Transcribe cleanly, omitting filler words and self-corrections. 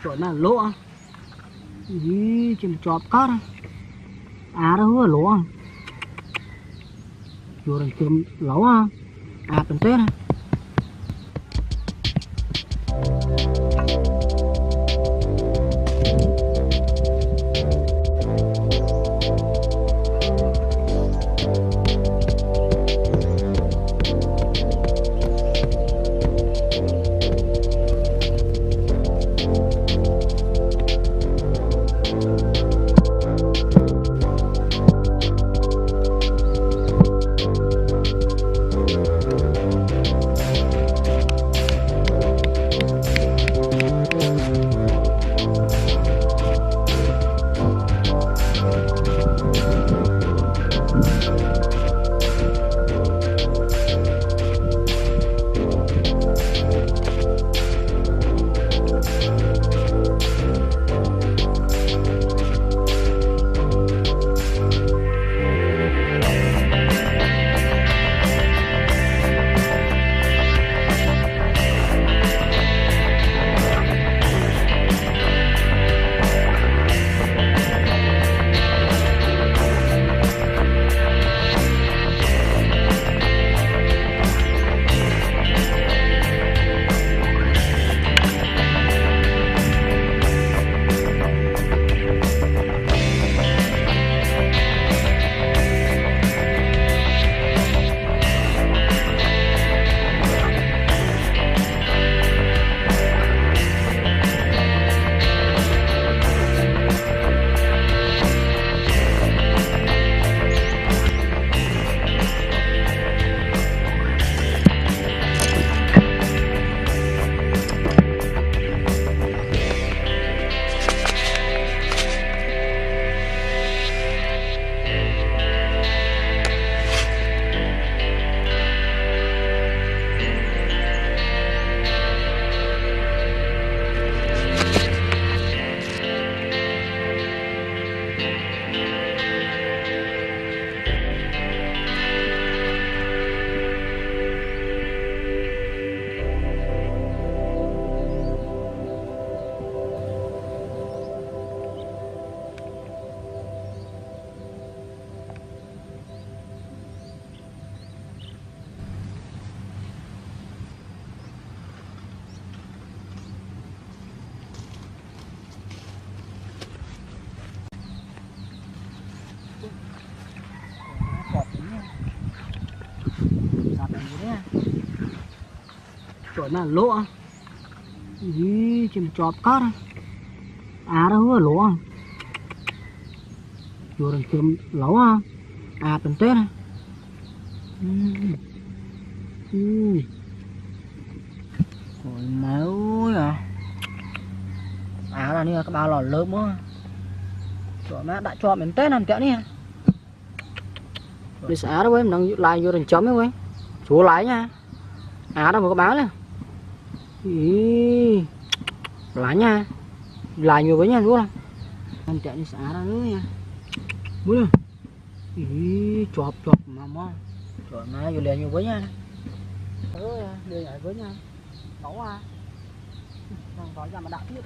Chỗ nào lỗ à? Ý, chỉ một chọp cát à đó hứa lỗ à? Chỗ đằng kiếm lỗ à? À bên tết à? Chỗ nào lỗ à? Ý, chỉ một chọp cát à đó hứa lỗ à? Chỗ đằng kiếm lỗ à? À bên tết à? Ôi máu à? À là như các bao lò lớn quá. Chỗ má đã cho bên tết làm kẹo nè. Đi xả đó với mình đang lại vô đằng chấm ấy với. Chú lại nha. À đâu mà có báo nè. Ý, lá nha, lại nhiều với nha chú là, anh chạy đi xả ra nữa nha, muốn không? Ý, chọp mà chọp má vô liền nhiều với nha, liền lại với nha, nấu à, còn có ra mà đạo tiếp.